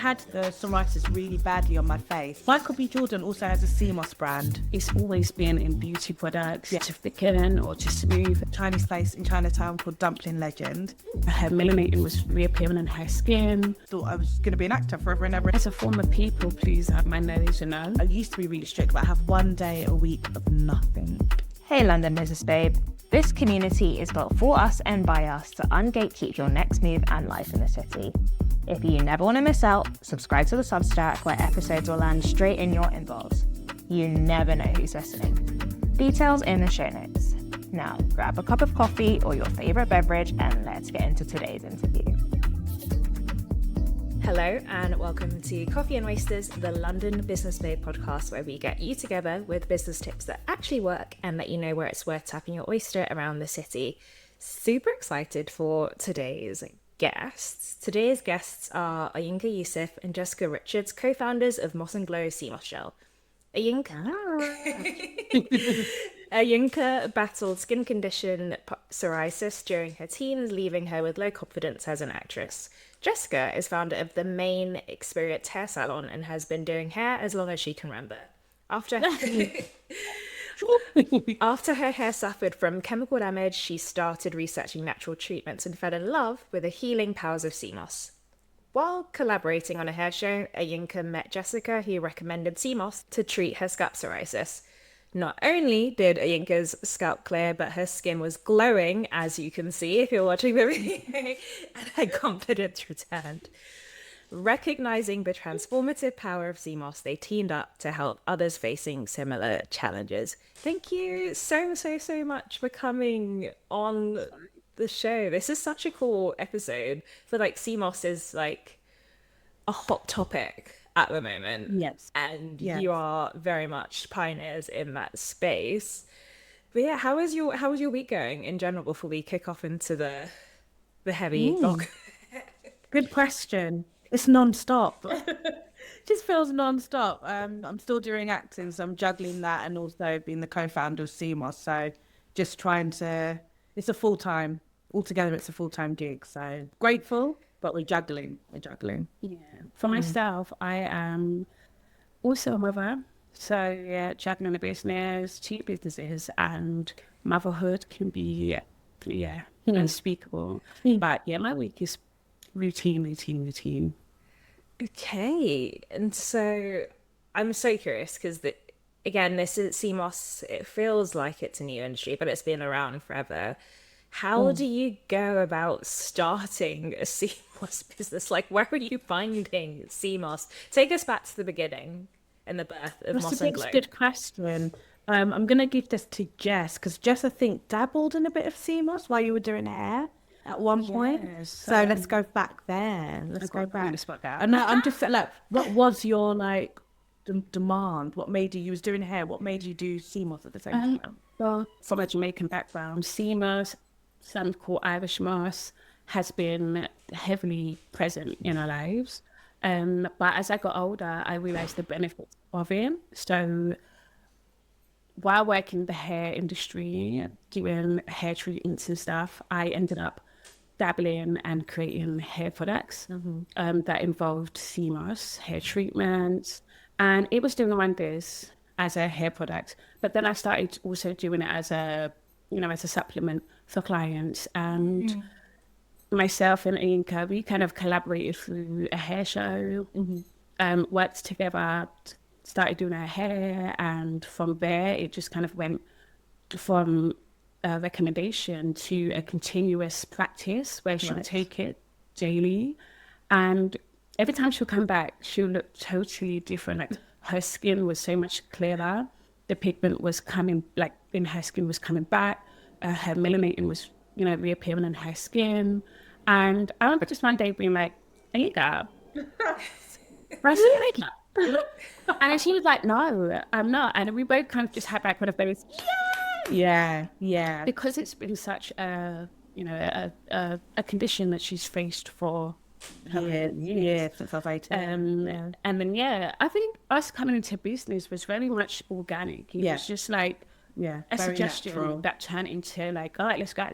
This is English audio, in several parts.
had the psoriasis really badly on my face. Michael B. Jordan also has a CMOS brand. It's always been in beauty products to thicken or to smooth. A Chinese place in Chinatown called Dumpling Legend. Her melanating was reappearing in her skin. Thought I was going to be an actor forever and ever. As a former people pleaser, my nose, you know. I used to be really strict, but I have one day a week of nothing. Hey London Business Babe. This community is built for us and by us to ungatekeep your next move and life in the city. If you never want to miss out, subscribe to the Substack where episodes will land straight in your inbox. You never know who's listening. Details in the show notes. Now, grab a cup of coffee or your favourite beverage and let's get into today's interview. Hello and welcome to Coffee and Oysters, the London Business Babe podcast where we get you together with business tips that actually work and let you know where it's worth tapping your oyster around the city. Super excited for today's guests. Today's guests are Oyinka Yusuff and Jessica Richards, co-founders of Moss & Glow Sea Moss Gel. Oyinka battled skin condition psoriasis during her teens, leaving her with low confidence as an actress. Jessica is founder of the Main Experience Hair Salon and has been doing hair as long as she can remember. After her hair suffered from chemical damage, she started researching natural treatments and fell in love with the healing powers of sea moss. While collaborating on a hair show, Oyinka met Jessica, who recommended sea moss to treat her scalp psoriasis. Not only did Oyinka's scalp clear, but her skin was glowing, as you can see if you're watching the video, and her confidence returned. Recognizing the transformative power of sea moss, they teamed up to help others facing similar challenges. Thank you so much for coming on the show. This is such a cool episode. I feel like sea moss is like a hot topic at the moment. Yes. And you are very much pioneers in that space. But yeah, how is your week going in general before we kick off into the heavy bulk? Good question. It's non-stop. Just feels non-stop. I'm still doing acting, so I'm juggling that and also being the co-founder of CMOS. So just trying to, it's a full-time, altogether it's a full-time gig. So grateful, but we're juggling. Yeah. For myself, I am also a mother. So yeah, juggling a business, 2 businesses, and motherhood can be, unspeakable. But yeah, my week is routine. Okay, and so I'm so curious because again, this is CMOS. It feels like it's a new industry, but it's been around forever. How do you go about starting a CMOS business? Like, where are you finding CMOS? Take us back to the beginning and the birth of Moss & Glow. That's a good question. I'm going to give this to Jess, because Jess, I think, dabbled in a bit of CMOS while you were doing hair at one point. So let's go back there. Let's go back. And I'm just like, what was your demand? What made you was doing hair? What made you do CMOS at the same time? Well, from a Jamaican background, CMOS, something called Irish moss, has been heavily present in our lives. But as I got older, I realized the benefits of it. So while working in the hair industry, doing hair treatments and stuff, I ended up dabbling and creating hair products that involved CMOS, hair treatments, and it was doing wonders as a hair product. But then I started also doing it as a supplement for clients. And myself and Oyinka, we kind of collaborated through a hair show, worked together, started doing our hair, and from there it just kind of went from a recommendation to a continuous practice where she'll take it daily, and every time she'll come back she'll look totally different. Like, her skin was so much clearer, the pigment was coming, like in her skin was coming back, her melanating was reappearing in her skin. And I remember just one day being like, Oyinka, and she was like, no, I'm not. And we both kind of just had that kind of those, yeah, because it's been such a condition that she's faced for years since I was 18. And then I think us coming into business was very much organic. It was just like a suggestion natural that turned into like, all right, let's go.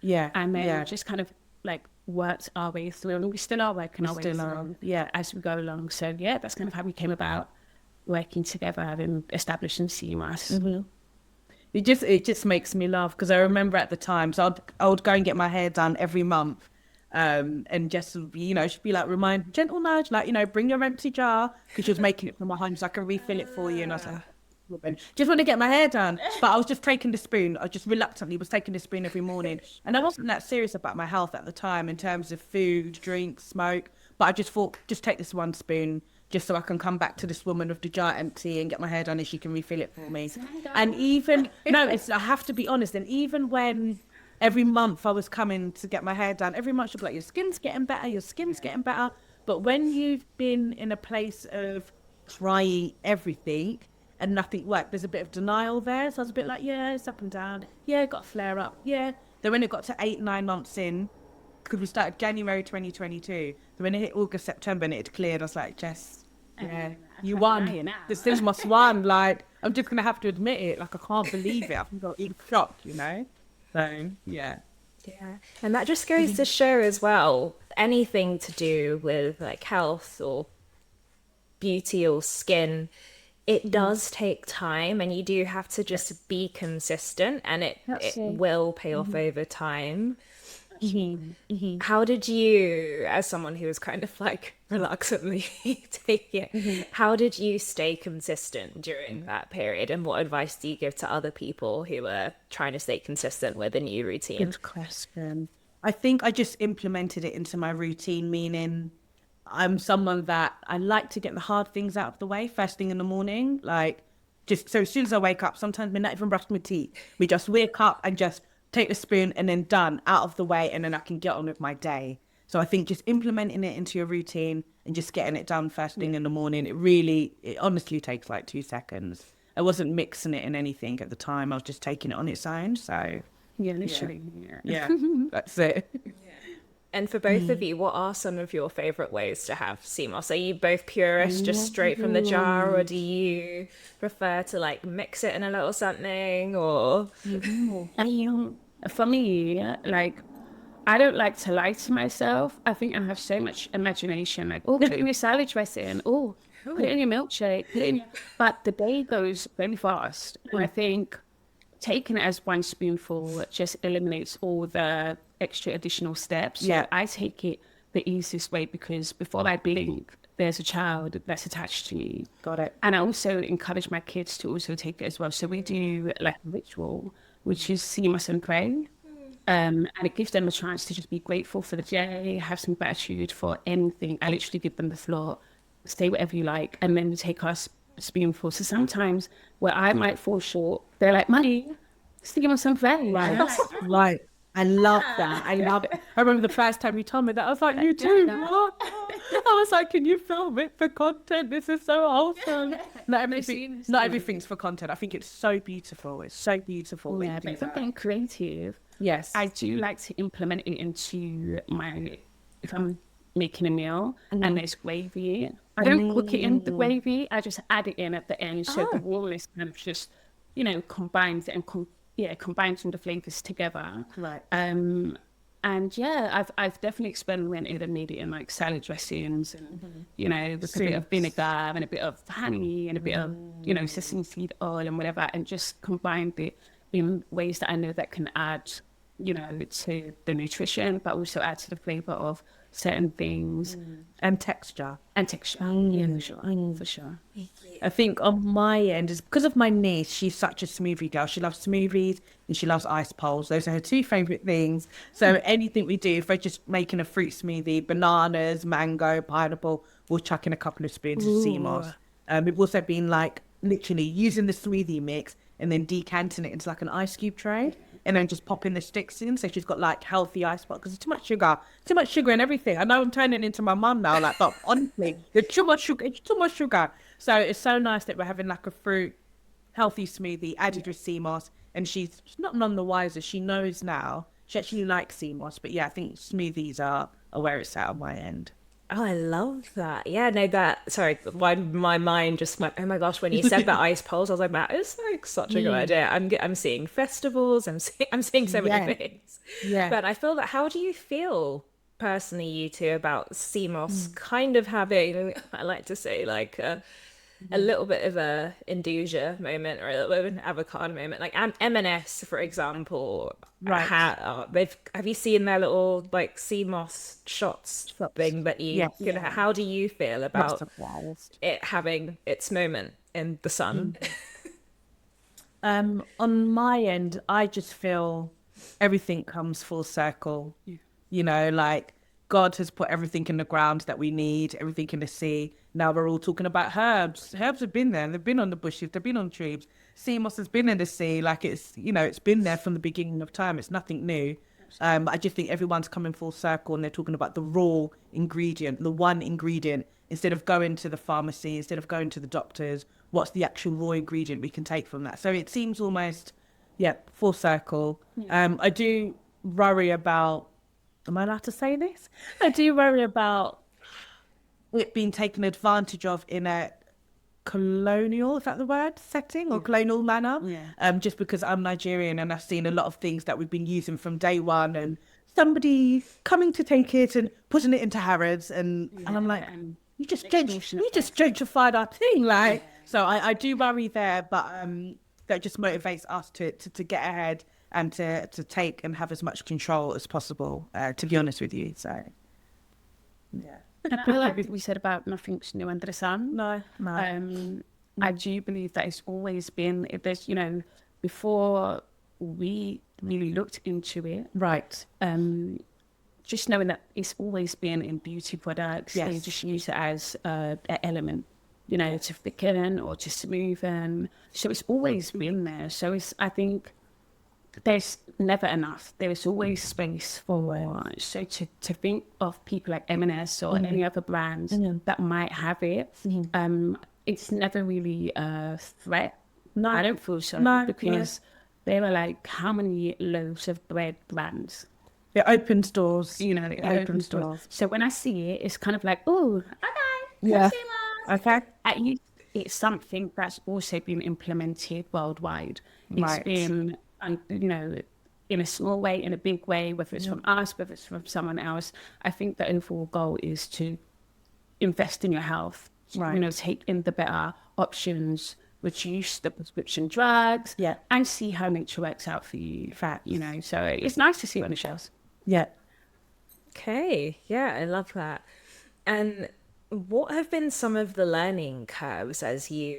Yeah. And then just kind of like worked our way through, and we still are working our way still are, through yeah. as we go along. So yeah, that's kind of how we came about working together and establishing CMOS. It just makes me laugh because I remember at the time, so I would go and get my hair done every month, and Jess would be, she'd be like, remind, gentle nudge, like, bring your empty jar, because she was making it from my home so I can refill it for you. And I was like, just want to get my hair done. But I was just taking the spoon. I just reluctantly was taking the spoon every morning. And I wasn't that serious about my health at the time in terms of food, drink, smoke. But I just thought, just take this one spoon, just so I can come back to this woman with the jar empty and get my hair done and she can refill it for me. And even, I have to be honest, and even when every month I was coming to get my hair done, every month she'd be like, your skin's getting better. But when you've been in a place of trying everything and nothing worked, there's a bit of denial there. So I was a bit like, yeah, it's up and down. Yeah, got a flare up. Yeah. Then when it got to 8-9 months in, because we started January 2022, so when it hit August, September and it had cleared, I was like, Jess, yeah, you won. The CMOS won. Like, I'm just going to have to admit it. Like, I can't believe it. I'm in shock, So, yeah. Yeah. And that just goes to show as well, anything to do with like health or beauty or skin, it does take time, and you do have to just be consistent, and it will pay off over time. How did you, as someone who was kind of like reluctantly take it, how did you stay consistent during that period, and what advice do you give to other people who are trying to stay consistent with a new routine? Good question. I think I just implemented it into my routine, meaning I'm someone that I like to get the hard things out of the way first thing in the morning. Like, just so as soon as I wake up, sometimes we not even brush my teeth. We just wake up and just take the spoon and then done, out of the way, and then I can get on with my day. So I think just implementing it into your routine and just getting it done first thing in the morning, it honestly takes like 2 seconds. I wasn't mixing it in anything at the time. I was just taking it on its own. So yeah, literally. Yeah, that's it. And for both of you, what are some of your favorite ways to have CMOS? Are you both purists, just straight from the jar, or do you prefer to like mix it in a little something, or? For me, like, I don't like to lie to myself. I think I have so much imagination. Like, put it in your salad dressing. Put it in your milkshake. But the day goes very fast. And I think taking it as one spoonful just eliminates all the extra additional steps. So I take it the easiest way, because before I blink, there's a child that's attached to me. Got it. And I also encourage my kids to also take it as well. So we do like a ritual, which is CMOS and pray. And it gives them a chance to just be grateful for the day, have some gratitude for anything. I literally give them the floor, say whatever you like, and then take us spoonful. So sometimes where I might fall short, they're like, Money, stick him on some pray. Right. I love that. I love it. I remember the first time you told me that, I was like, you too? What? I was like, can you film it for content? This is so awesome. Not everything's for content. I think it's so beautiful. It's so beautiful. Yeah, but something creative. Yes. I do like to implement it into if I'm making a meal and there's gravy. I don't cook it in the gravy. I just add it in at the end. So the warmness kind of just, combines and combines the flavors together. Right. And yeah, I've definitely experimented and made it in like salad dressings and, with a bit of vinegar and a bit of honey and a bit of, sesame seed oil and whatever, and just combined it in ways that I know that can add, to the nutrition, but also add to the flavor of certain things. And texture. Yeah, for sure. I think on my end, is because of my niece, she's such a smoothie girl. She loves smoothies and she loves ice poles. Those are her two favourite things. So anything we do, if we're just making a fruit smoothie, bananas, mango, pineapple, we'll chuck in a couple of spoons of CMOS. We've also been like literally using the smoothie mix and then decanting it into like an ice cube tray, and then just popping the sticks in. So she's got like healthy ice box, because there's too much sugar and everything. I know I'm turning into my mum now, like, but honestly, there's too much sugar. So it's so nice that we're having like a fruit healthy smoothie added with CMOS, and she's not none the wiser. She knows now. She actually likes CMOS, but yeah, I think smoothies are where it's at on my end. Oh, I love that. Yeah, no, sorry, my mind just went, oh my gosh, when you said that ice poles, I was like, that is like such a good idea. I'm seeing festivals, I'm seeing so many things. Yeah. But I feel that, how do you feel personally, you two, about CMOS kind of having, I like to say, like a little bit of a Induja moment or a little bit of an avocado moment. Like M&S, for example, Right. have you seen their little like CMOS shots thing that you, Yes. how do you feel Not about surprised. it having its moment in the sun? On my end, I just feel everything comes full circle. You know, like God has put everything in the ground that we need, everything in the sea. Now we're all talking about herbs. Herbs have been there. They've been on the bushes. They've been on trees. Sea moss has been in the sea. Like it's, you know, it's been there from the beginning of time. It's nothing new. I just think everyone's coming full circle and they're talking about the raw ingredient, the one ingredient, instead of going to the pharmacy, instead of going to the doctors. What's the actual raw ingredient we can take from that? So it seems almost, full circle. I do worry about, am I allowed to say this? I do worry about it being taken advantage of in a colonial, is that the word, setting or colonial manner? Just because I'm Nigerian and I've seen a lot of things that we've been using from day one and somebody coming to take it and putting it into Harrods and I'm like, you just gentrified our thing, like. So I do worry there, but that just motivates us to get ahead and to take and have as much control as possible, to be honest with you. So, yeah. And I like what we said about nothing's new under the sun. No. I do believe that it's always been, there's, you know, before we really looked into it. Right. Just knowing that it's always been in beauty products, they just use it as an element, you know, to thicken or to smoothen. So it's always been there. So I think there's never enough. There is always space for, so to think of people like M&S or any other brands that might have it, it's never really a threat. No, I don't feel so. No, because there are like how many loaves of bread brands? It opens doors. You know, it opens doors. So when I see it, it's kind of like, oh, okay, yeah, okay. At least it's something that's also been implemented worldwide. It's been, you know, in a small way, in a big way, whether it's from us, whether it's from someone else. I think the overall goal is to invest in your health. Right. You know, take in the better options, reduce the prescription drugs, and see how nature works out for you. You know, so it's nice to see it on the shelves. Yeah. Okay. Yeah, I love that. And what have been some of the learning curves as you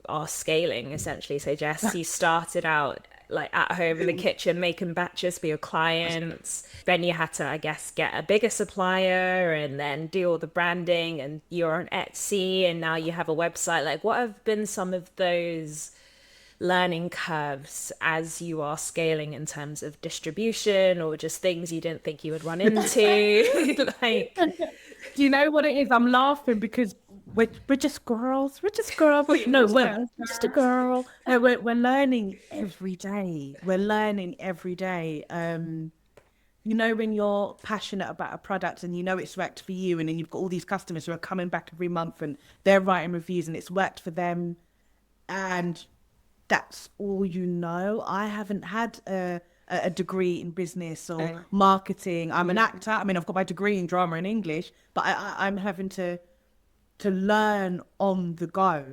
are scaling, essentially? So, Jess, you started out like at home in the kitchen making batches for your clients. Then you had to, I guess, get a bigger supplier and then do all the branding, and you're on Etsy and now you have a website. Like, what have been some of those learning curves as you are scaling in terms of distribution or just things you didn't think you would run into? Like, do you know what it is? I'm laughing because we're just girls. We're just girls. No, we're just a girl. No, we're learning every day. We're learning every day. You know, when you're passionate about a product and you know it's worked for you, and then you've got all these customers who are coming back every month and they're writing reviews and it's worked for them, and that's all you know. I haven't had a degree in business or marketing. I'm an actor. I mean, I've got my degree in drama and English, but I'm having to learn on the go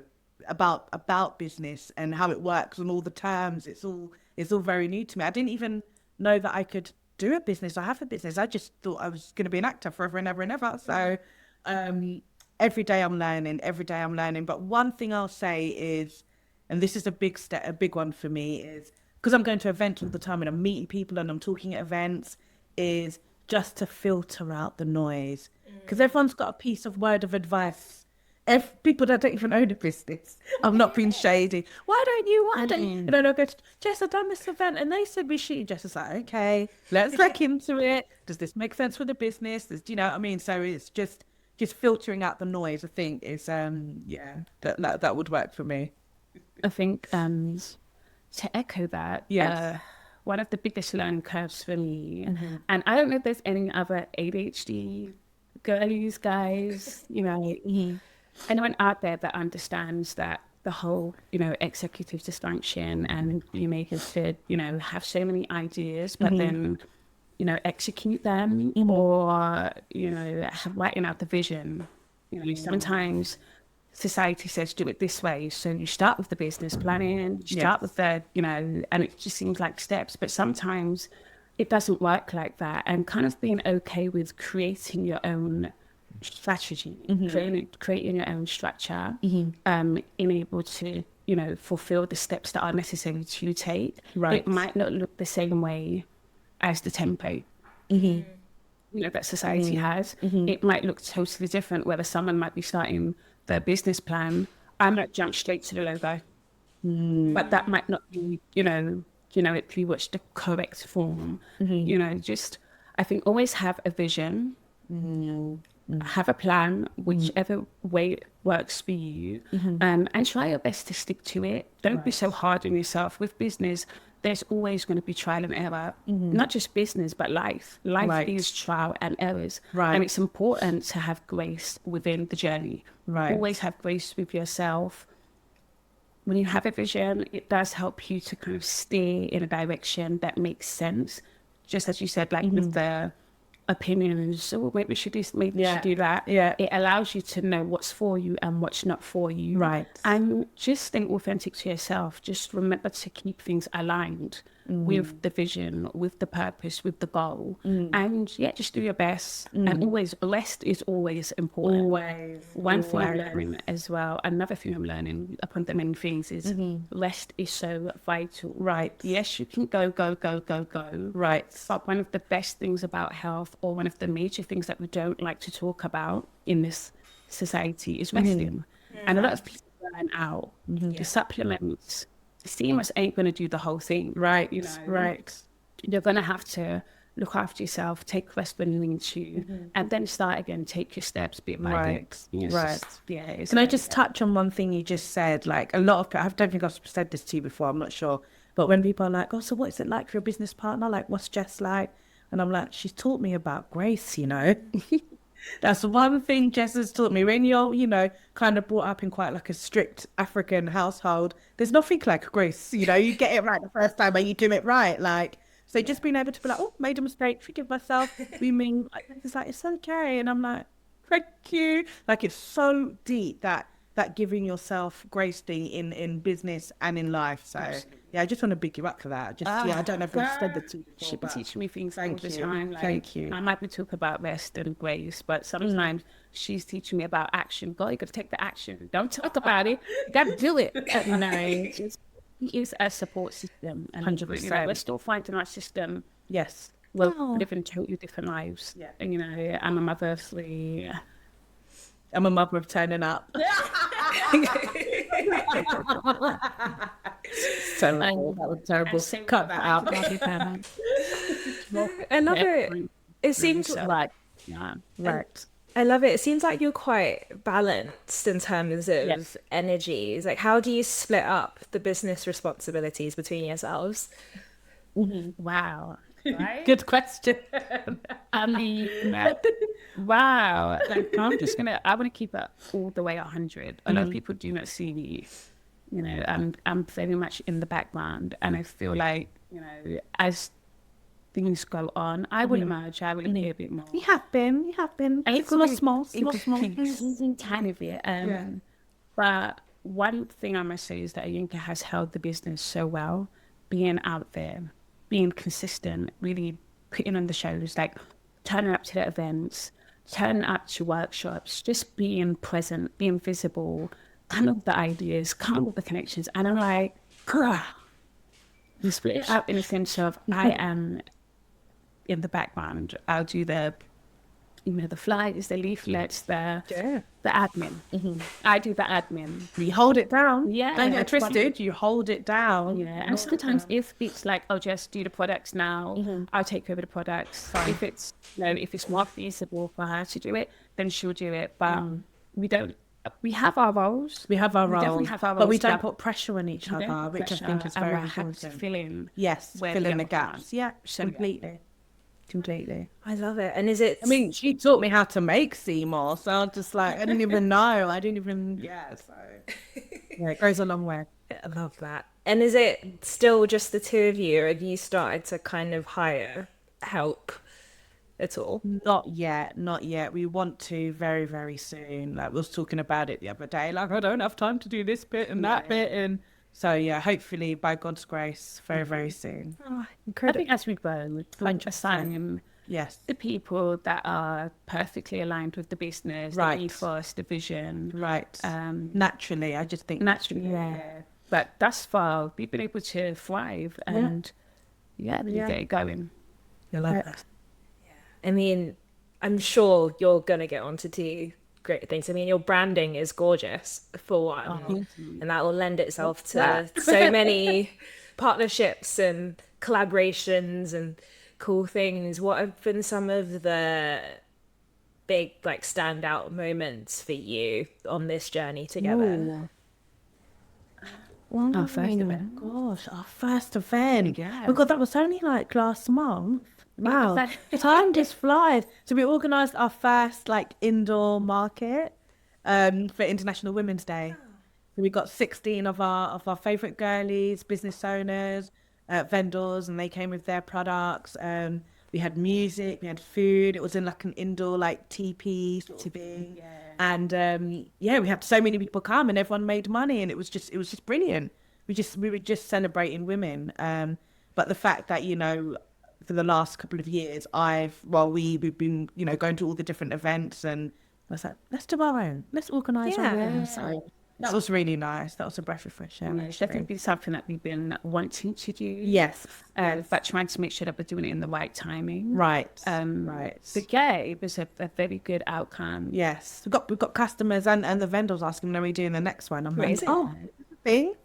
about business and how it works and all the terms. It's all very new to me. I didn't even know that I could do a business or have a business. I just thought I was going to be an actor forever and ever and ever. So every day I'm learning. But one thing I'll say is, and this is a big one for me, is because I'm going to events all the time and I'm meeting people and I'm talking at events, is just to filter out the noise. Because everyone's got a piece of word of advice. People that don't even own a business. I'm not being shady. Why don't you? And then I'll go to Jess, I've done this event and they said we should. Jess is like, okay, let's look into it. Does this make sense for the business? Do you know what I mean? So it's just filtering out the noise, I think, is that would work for me. I think to echo that, one of the biggest learning curves for me, and I don't know if there's any other ADHD girlies, guys, you know, anyone out there that understands that the whole, you know, executive dysfunction, and you may have said, you know, have so many ideas, but then execute them or, writing out the vision. Sometimes society says do it this way. So you start with the business planning, you start with the, and it just seems like steps. But sometimes it doesn't work like that. And kind of being okay with creating your own strategy, creating your own structure, being able to, fulfill the steps that are necessary to take. Right. It might not look the same way as the tempo. That society has. It might look totally different, whether someone might be starting their business plan. I might jump straight to the logo, but that might not be, generically what's the correct form. I think always have a vision, have a plan, whichever way it works for you, and try your best to stick to it. Don't be so hard on yourself. With business, there's always going to be trial and error, not just business, but life. Life is trial and errors. And it's important to have grace within the journey. Always have grace with yourself. When you have a vision, it does help you to kind of steer in a direction that makes sense. Just as you said, like with the opinions, so maybe we should do this, maybe we should do that. It allows you to know what's for you and what's not for you. And just stay authentic to yourself. Just remember to keep things aligned with the vision, with the purpose, with the goal. And just do your best. And always, rest is always important. One thing I'm learning as well, another thing I'm learning upon the many things is rest is so vital. Yes, you can go. But one of the best things about health, or one of the major things that we don't like to talk about in this society, is resting. And a lot of people burn out. The supplements, the CMS ain't going to do the whole thing. You're going to have to look after yourself, take rest when you need to, and then start again, take your steps bit by bit. Can I just touch on one thing you just said? Like, a lot of people, I don't think I've said this to you before, I'm not sure, but when people are like, oh, so what is it like for your business partner? Like, what's Jess like? And I'm like, she's taught me about grace, That's one thing Jess has taught me. When you're, kind of brought up in quite like a strict African household, there's nothing like grace. You get it right the first time and you do it right. Like, so just being able to be like, oh, made a mistake, forgive myself. It's like, it's okay. And I'm like, thank you. Like, it's so deep that giving yourself grace thing in business and in life. So I just want to big you up for that. I don't know if I've said the two before. She be teaching me things all the time. Like, thank you. I might be talking about rest and grace, but sometimes she's teaching me about action. God, you got to take the action. Don't talk about it. You got to do it. It is a support system. And 100%. We're still finding our system. Yes. We're living totally different lives. And, I'm a mother of 3. I'm a mother of turning up. Terrible. That was terrible. Cut that out. It seems like, I love it. It seems like you're quite balanced in terms of energies. Like, how do you split up the business responsibilities between yourselves? Wow. Right? Good question. I mean, wow. Like, I want to keep it all the way 100. A lot of people do not see me. I'm very much in the background, and I feel like, as things go on, I will emerge. I will be a bit more. You have been. It's small. Tiny bit. But one thing I must say is that Oyinka has held the business so well, being out there, being consistent, really putting on the shows, like turning up to the events, turning up to workshops, just being present, being visible, come up with the ideas, come up with the connections. And I'm like, you split it up in a sense of I am in the background. I'll do the flyers, the leaflets, the admin. I do the admin. You hold it down. Yeah. Don't get twisted. You hold it down. Yeah. And sometimes if it's like, oh, just do the products now, I'll take over the products. Fine. If it's, if it's more feasible for her to do it, then she'll do it. But we have our roles. We definitely have our roles. But we don't put pressure on each other, which I think is very important. To fill in. Yes, fill in the gaps. Yeah, completely. I love it. And is it... I mean, she taught me how to make CMOS, so I'm just like, I didn't even know. So... it goes a long way. I love that. And is it still just the two of you, or have you started to kind of hire help at all? Not yet, not yet. We want to very, very soon. Like, we was talking about it the other day. Like, I don't have time to do this bit and that bit, and so yeah, hopefully by God's grace, very, very soon. Oh, I incredible. think as we grow, we'll assign Yes, the people that are perfectly aligned with the business, Right. the ethos, the vision. right. Um, Naturally, I just think naturally, yeah. But thus far, we've been able to thrive and get it going. I love that. I mean, I'm sure you're going to get on to do great things. I mean, your branding is gorgeous for one, and that will lend itself to so many partnerships and collaborations and cool things. What have been some of the big, like, standout moments for you on this journey together? Our first event. Gosh, our first event. Yeah. Oh God, that was only like last month. Wow, time just flies. So we organised our first like indoor market for International Women's Day. So we got 16 of our favourite girlies, business owners, vendors, and they came with their products. We had music, we had food. It was in like an indoor like teepee sort of thing. And we had so many people come, and everyone made money, and it was just brilliant. We were just celebrating women. But the fact that, you know, for the last couple of years, we've been, you know, going to all the different events, and I was like, let's do our own. Let's organise our own. So that was really nice. That was a breath of fresh air. It's definitely something that we've been wanting to do. Yes. But trying to make sure that we're doing it in the right timing. Right. Right. But yeah, it was a very good outcome. Yes. We've got customers and the vendors asking when are we doing the next one. I'm like, Amazing. oh, thing.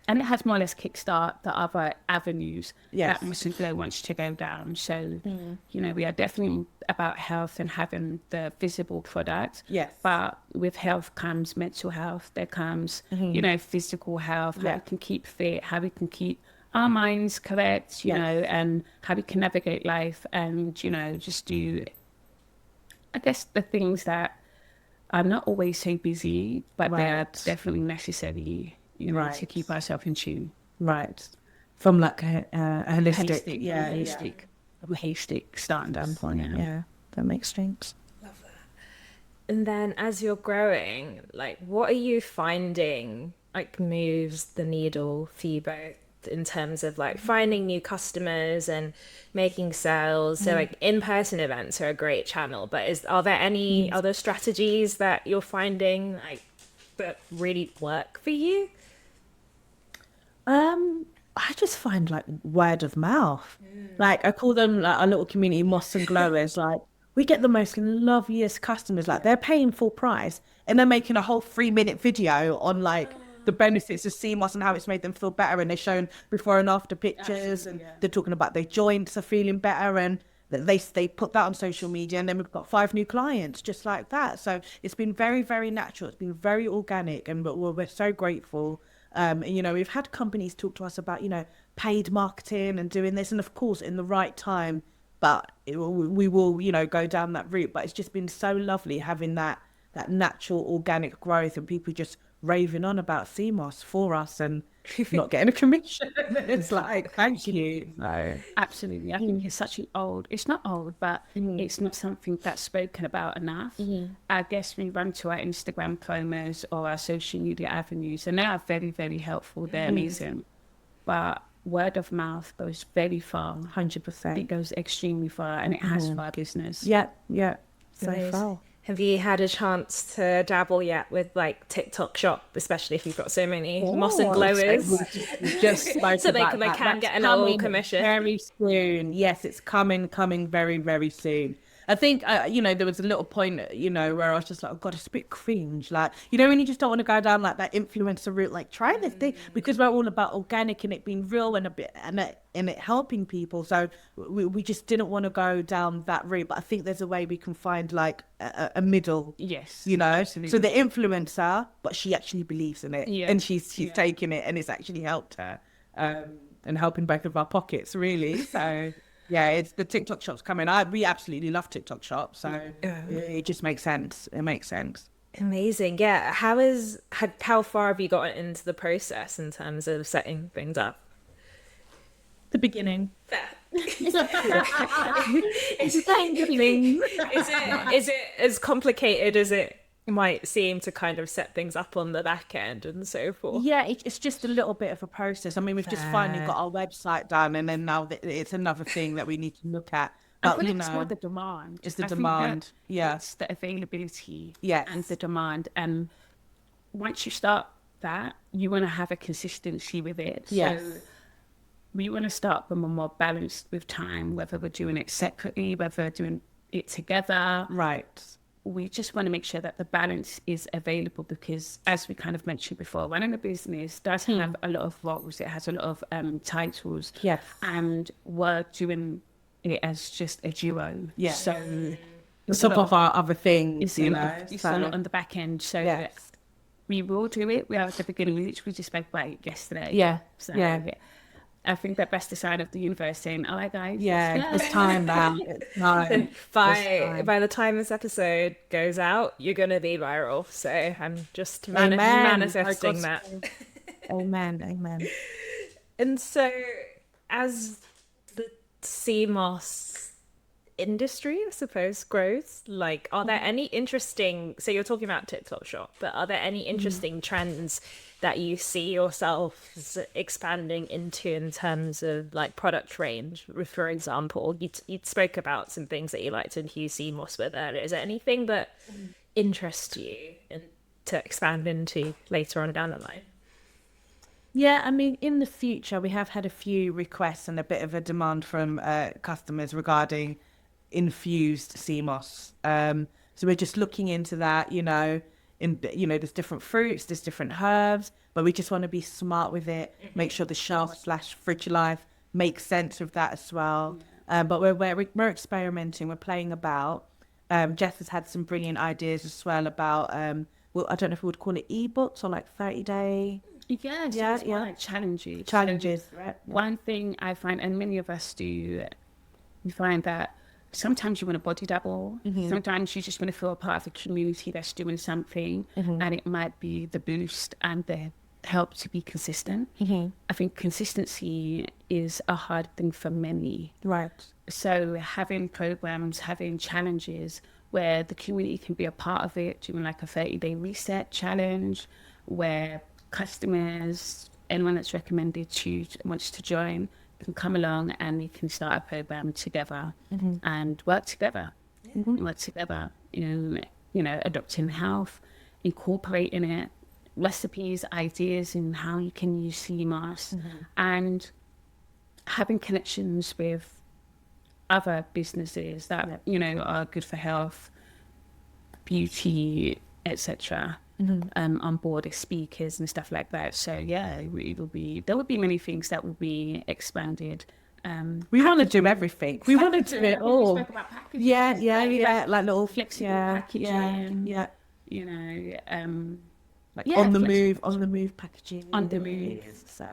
And it has more or less kickstart the other avenues Yes. that Mr. Glow wants to go down. So, you know, we are definitely about health and having the visible product. Yes. But with health comes mental health. There comes, you know, physical health, how Yeah. we can keep fit, how we can keep our minds correct, you Yes. know, and how we can navigate life and, you know, just do, I guess, the things that are not always so busy, but they're Right. definitely necessary, you know, to Right. keep ourselves in tune. Right. From like a holistic. Holistic standpoint. Yeah. That makes sense. And then as you're growing, like, what are you finding like moves the needle for you both in terms of like finding new customers and making sales? So like in-person events are a great channel, but are there any other strategies that you're finding like that really work for you? I just find like word of mouth. Like I call them like our little community moss and glowers. Like we get the most loveliest customers. Like they're paying full price and they're making a whole 3-minute video on like the benefits of sea moss and how it's made them feel better. And they're showing before and after pictures, and they're talking about their joints are feeling better, and that they put that on social media. And then we've got 5 new clients just like that. So it's been very, very natural. It's been very organic, and we're so grateful. And, you know, we've had companies talk to us about, you know, paid marketing and doing this, and of course in the right time, but we will, you know, go down that route. But it's just been so lovely having that natural organic growth and people just raving on about CMOS for us and not getting a commission. It's like, thank you. No. Absolutely. I think it's not old, but it's not something that's spoken about enough. I guess we run to our Instagram promos or our social media avenues, and they are very, very helpful. They're amazing. But word of mouth goes very far. 100%. It goes extremely far, and it has for our business. Yeah. So Nice. far. Have you had a chance to dabble yet with like TikTok Shop, especially if you've got so many moss and glowers? Just spoke So they about can that. get a That's little coming commission. very soon. Yes, it's coming very, very soon. I think, you know, there was a little point, you know, where I was just like, oh God, it's a bit cringe. Like, you know, when you just don't want to go down like that influencer route, like try this thing, because we're all about organic and it being real and it helping people. So we just didn't want to go down that route. But I think there's a way we can find like a middle. Yes. You know, Absolutely. so the influencer, but she actually believes in it, Yeah. and she's taking it, and it's actually helped her, and helping both of our pockets really. So yeah, it's the TikTok Shop's coming. We absolutely love TikTok Shop, so it just makes sense. It makes sense. Amazing. Yeah. How far have you gotten into the process in terms of setting things up? The beginning. Fair. It's dangling. Is it as complicated as it might seem to kind of set things up on the back end and so forth? Yeah, it's just a little bit of a process. I mean, we've just finally got our website done, and then now it's another thing that we need to look at. But But it's more the demand. it's the I think demand. Yeah, it's the availability. Yes. And the demand. And once you start that, you want to have a consistency with it. Yes. So we want to start when we're more balanced with time, whether we're doing it separately, whether we're doing it together. right. We just want to make sure that the balance is available because, as we kind of mentioned before, running a business does have a lot of roles. It has a lot of titles. Yes. And we're doing it as just a duo. Yeah. So Some of our other things, it's you a know. lot, it's a lot on the back end. So Yes. we will do it. We are at the beginning. We literally just spoke about it yesterday. Yeah. So Yeah. I think that that's the sign of the universe saying, all right, guys. Yeah, it's time now. It's time. By the time this episode goes out, you're gonna be viral. So I'm just manifesting that. Amen. Amen. And so, as the CMOS industry, I suppose, grows, like, are there any interesting, so you're talking about TikTok Shop, but are there any interesting trends that you see yourselves expanding into in terms of like product range? For example, you spoke about some things that you like to infuse CMOS with earlier. Is there anything that interests you to expand into later on down the line? Yeah, I mean, in the future, we have had a few requests and a bit of a demand from customers regarding infused CMOS. So we're just looking into that, there's different fruits, there's different herbs, but we just want to be smart with it, make sure the shelf/fridge life makes sense with that as well. But we're experimenting, we're playing about. Jess has had some brilliant ideas as well about, well, I don't know if we would call it ebooks or like 30-day Yes, Yeah, it's more yeah. like challenges. challenges, right? One thing I find, and many of us do, we find that sometimes you want to body double. Sometimes you just want to feel a part of the community that's doing something, and it might be the boost and the help to be consistent. I think consistency is a hard thing for many. Right. So having programs, having challenges where the community can be a part of it, doing like a 30-day reset challenge, where customers, anyone that's recommended wants to join, can come along and we can start a program together and work together. Adopting health, incorporating it, recipes, ideas in how you can use CMOS, and having connections with other businesses that are good for health, beauty, etc. On board as speakers and stuff like that. So yeah, there will be many things that will be expanded. We want to do everything. We want to do it all. Spoke about packaging. Yeah. Like little Flexible Yeah. packaging. Like Yeah, on the flexible. move packaging. On the move. So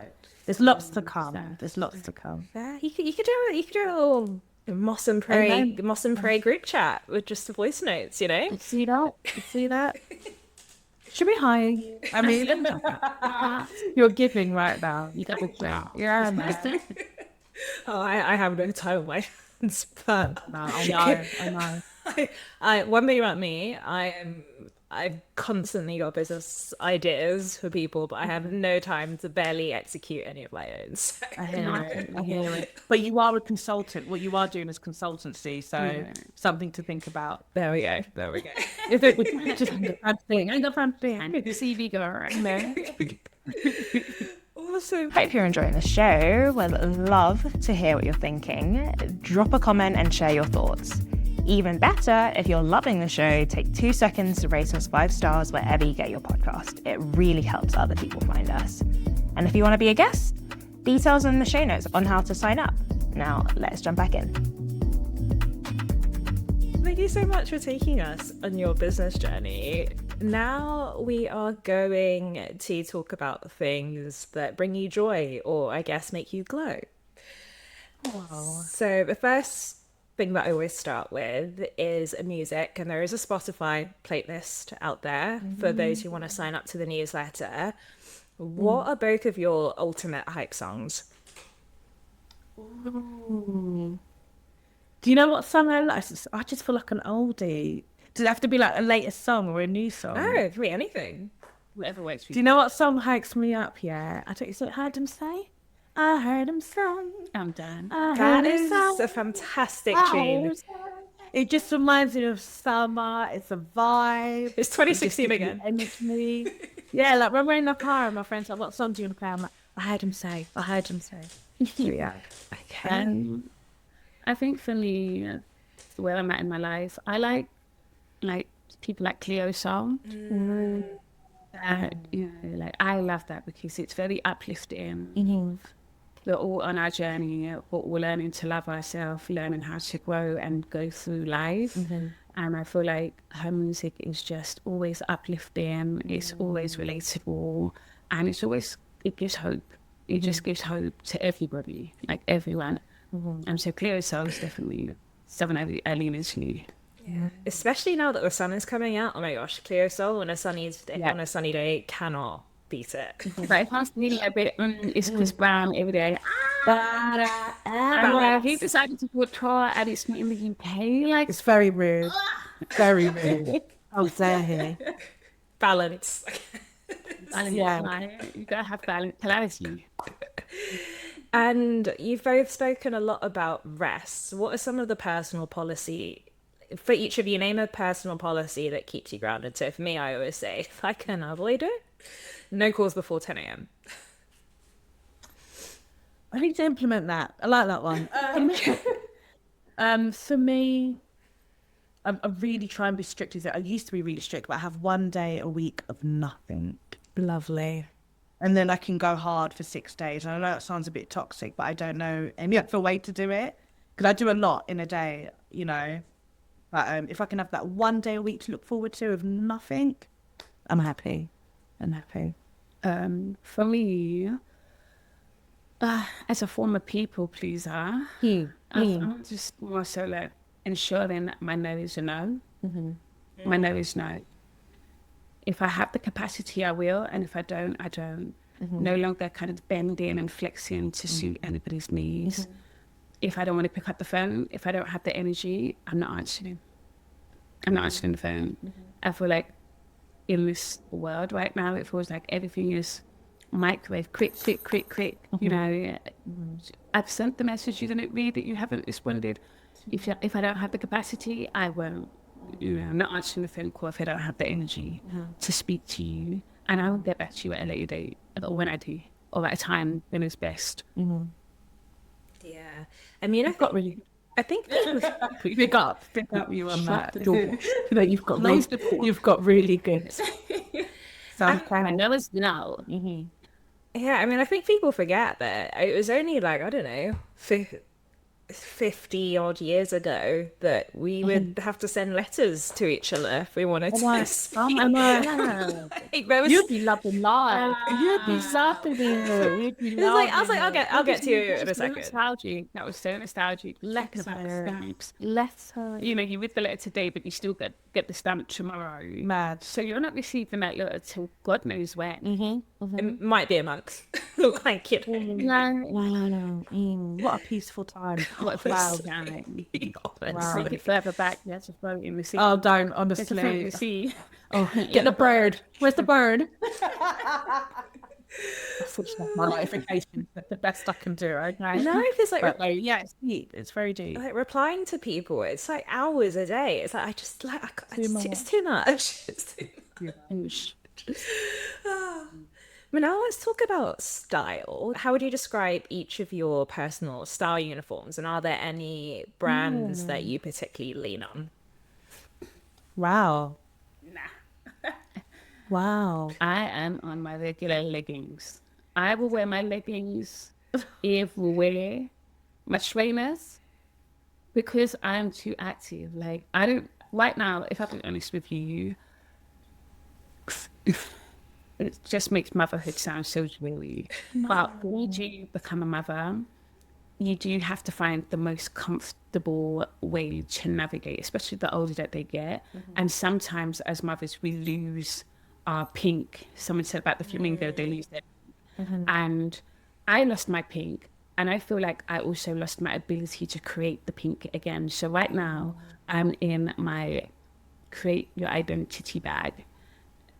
there's lots to come. So- There's lots to come. Yeah, you could do a little Moss and Prey group chat with just the voice notes, See that? Should we hire you? I mean, you're giving right now. You got to Yeah, man. Oh, I have no time on my hands, but No, I know. one thing about me, I've constantly got business ideas for people, but I have no time to barely execute any of my own. So. I hear it. But you are a consultant. What you are doing is consultancy, so something to think about. There we go. If it would just a bad thing, ain't a bad thing. and the CV go around there. Awesome. Hope you're enjoying the show. Would love to hear what you're thinking. Drop a comment and share your thoughts. Even better, if you're loving the show, take 2 seconds to rate us 5 stars wherever you get your podcast. It really helps other people find us. And if you want to be a guest, details in the show notes on how to sign up. Now, let's jump back in. Thank you so much for taking us on your business journey. Now we are going to talk about things that bring you joy, or I guess make you glow. So the first thing that I always start with is music, and there is a Spotify playlist out there for those who want to sign up to the newsletter. What are both of your ultimate hype songs? Ooh. Do you know what song I like? I just feel like an oldie. Does it have to be like a latest song or a new song? No, it could be anything. Whatever works for Do you know what song hikes me up? Yeah, I don't. Is it heard him say? I heard him sing. I'm done. I That heard him is sing. a fantastic I tune. heard him sing. It just reminds me of summer. It's a vibe. It's It 2016 just gives again. me energy. Yeah, like when we're in the car and my friends are like, what song do you want to play? I'm like, I heard him say. I heard him say. Yeah. Okay. I think for me, where I'm at in my life, I like people like Cleo Sol. Like I love that because it's very uplifting. We're all on our journey. We're all learning to love ourselves, learning how to grow and go through life. And I feel like her music is just always uplifting. It's always relatable, and it gives hope. It just gives hope to everybody, like everyone. And so Cleo Sol is definitely someone I lean into. Yeah. Especially now that the sun is coming out. Oh my gosh, Cleo Sol on a sunny day cannot beat it. But if I'm feeling a bit, it's Chris Brown every day. And he decided to put tour and it's not in the UK. Like, It's very rude. Very rude. How dare he? Balance. you gotta have balance, clarity. And you've both spoken a lot about rest. What are some of the personal policy for each of you? Name a personal policy that keeps you grounded. So for me, I always say, if I can avoid it, no calls before 10 a.m. I need to implement that. I like that one. For me, I really try and be strict with it. I used to be really strict, but I have one day a week of nothing. Lovely. And then I can go hard for 6 days. And I know that sounds a bit toxic, but I don't know any other way to do it. Because I do a lot in a day, you know. But if I can have that one day a week to look forward to of nothing, I'm happy. I'm happy. For me, as a former people pleaser, I'm just more so like ensuring that my no is a no. My no is no. If I have the capacity, I will, and if I don't, I don't. No longer kind of bending and flexing to suit anybody's needs. If I don't want to pick up the phone, if I don't have the energy, I'm not answering. I'm not answering the phone. I feel like in this world right now, it feels like everything is microwave, quick. You know, I've sent the message, you didn't read it, you haven't responded. If I don't have the capacity, I won't. You know, I'm not answering the phone call if I don't have the energy to speak to you. And I will get back to you at a later date, or when I do, or at a time when it's best. Yeah. I mean, I think Pick up you on that. You've got really good. I know it's no. yeah, I mean, I think people forget that it was only like, I don't know, 50 odd years ago that we would have to send letters to each other if we wanted to speak. You'd be loving life. You'd be loving it. I was like, I'll get to you in a second. Nostalgic. That was so nostalgic. Stamps. You know, you read the letter today, but you still get the stamp tomorrow. Mad. So you're not receiving that letter till God knows when. It might be a month. Like it. What a peaceful time. What a wow, darling. Wow. Take it further back. That's a float in the sea. Oh, don't, There's a float in honestly. the sea. Oh, get the bird. Where's the bird? My notification. That's the best I can do, okay? No, it's like, Yeah, it's deep. It's very deep. like replying to people. It's like hours a day. It's like, I just like, it's too much. It's too much. But now let's talk about style. How would you describe each of your personal style uniforms? And are there any brands that you particularly lean on? Wow. Nah. Wow. I am on my regular leggings. I will wear my leggings everywhere. My trainers, because I'm too active. Like, I don't, right now, if I'm being honest with you, it just makes motherhood sound so dreary. But when you become a mother, you do have to find the most comfortable way to navigate, especially the older that they get. And sometimes as mothers, we lose our pink. Someone said about the flamingo, they lose their pink. And I lost my pink. And I feel like I also lost my ability to create the pink again. So right now I'm in my create your identity bag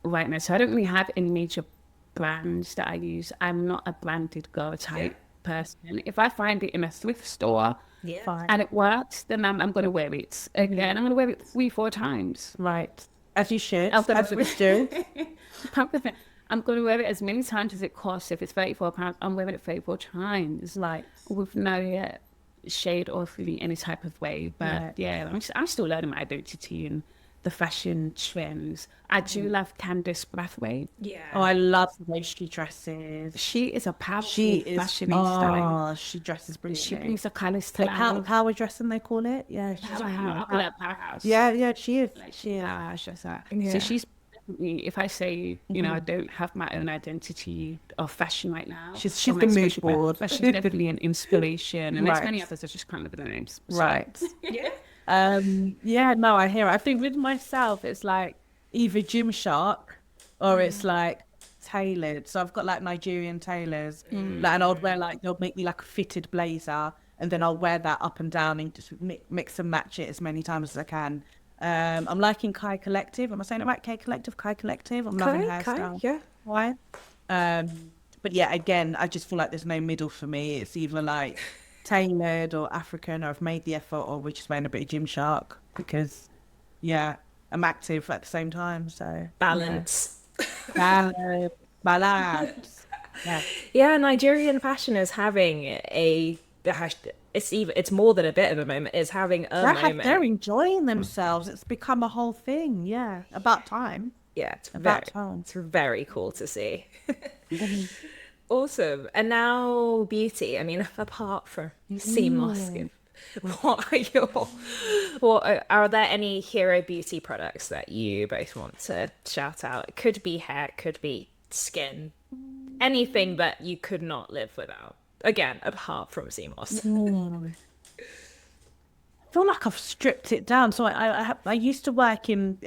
right now. So I don't really have any major brands that I use. I'm not a branded girl type person. If I find it in a thrift store and it works, then I'm going to wear it again. I'm going to wear it 3-4 times. Right. As you should. As we do. I'm going to wear it as many times as it costs. If it's £34, I'm wearing it 34 times. Right. With no shade or really any type of way. But I'm still learning my identity and the fashion trends. I do love Candice Brathwaite. Yeah. Oh, I love the way she dresses. She is a powerful fashionista. She dresses She brilliantly. brings the colours to Like life. power dressing, they call it. Yeah. Powerhouse. Yeah, she is. So she's definitely, if I say, you know, I don't have my own identity of fashion right now. She's or the my mood expression, board. but she's definitely an inspiration. And there's Right. many others that just can't live their names. So. Right. No, I hear it. I think with myself, it's like either Gymshark or it's like tailored. So I've got like Nigerian tailors, like, and I'll wear like, they'll make me like a fitted blazer, and then I'll wear that up and down and just mix and match it as many times as I can. I'm liking Kai Collective. Am I saying it right? Kai Collective. I'm loving hairstyle. Yeah. Why? But yeah, again, I just feel like there's no middle for me. It's either like tailored or African, or I've made the effort, or we're just wearing a bit of Gymshark because, yeah, I'm active at the same time. So Balance. Balance. Yeah. Yeah, Nigerian fashion is having it's more than a bit of a moment. It's having a moment. They're enjoying themselves. It's become a whole thing. Yeah, about time. Yeah, It's very cool to see. Awesome. And now beauty. I mean, apart from sea moss, are there any hero beauty products that you both want to shout out? It could be hair, it could be skin, anything that you could not live without. Again, apart from sea moss. I feel like I've stripped it down. So I used to work in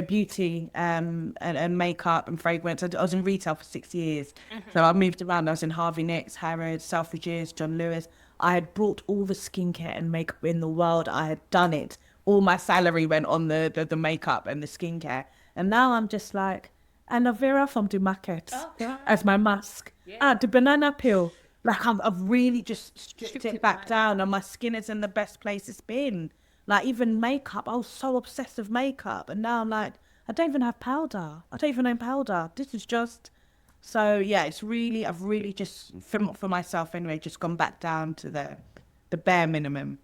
beauty and makeup and fragrance. I was in retail for 6 years. So I moved around. I was in Harvey Nicks, Harrods, Selfridges, John Lewis. I had brought all the skincare and makeup in the world. I had done it. All my salary went on the makeup and the skincare. And now I'm just like, aloe vera from the market as my mask. The banana peel. Like I've really just stripped it back down, and my skin is in the best place it's been. Like even makeup, I was so obsessed with makeup, and now I'm like, I don't even have powder. I don't even own powder. This is just, so yeah, I've really just, for myself anyway, just gone back down to the bare minimum.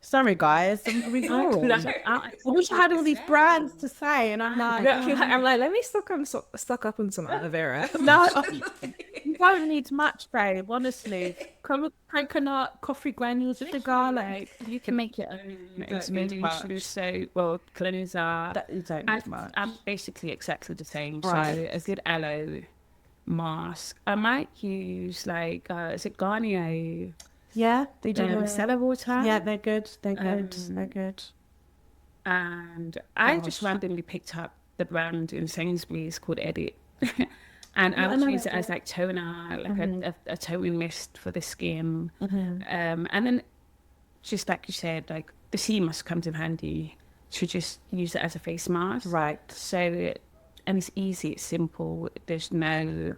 Sorry guys, I wish I had all these brands to say, and I'm like, let me stock up on some aloe vera. no, you don't need much, babe, honestly. Coconut, coffee granules with the garlic. You can make your own exfoliation. So, well, cleanser. You don't need much. I'm basically exactly the same. Right. So, a good aloe mask. I might use like, is it Garnier? Yeah, they do. Micellar water. Yeah, they're good. They're good. And I just randomly picked up the brand in Sainsbury's called Edit. And I would use it as like toner, like a toning mist for the skin. And then, just like you said, like the sea mask comes in handy to just use it as a face mask. Right. So, and it's easy, it's simple. There's no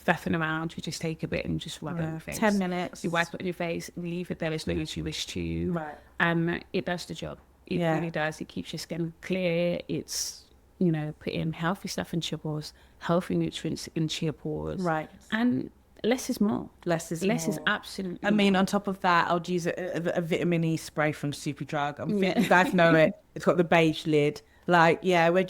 faffing around. You just take a bit and just rub it on your face. 10 minutes. You wipe it on your face, leave it there as long as you wish to. Right. And it does the job. It really does. It keeps your skin clear. It's, you know, put in healthy stuff in your pores, healthy nutrients into your pores. Right. And less is more. Less is absolutely I mean, on top of that, I'll use a vitamin E spray from Superdrug. You guys know it. It's got the beige lid. Like, yeah, we're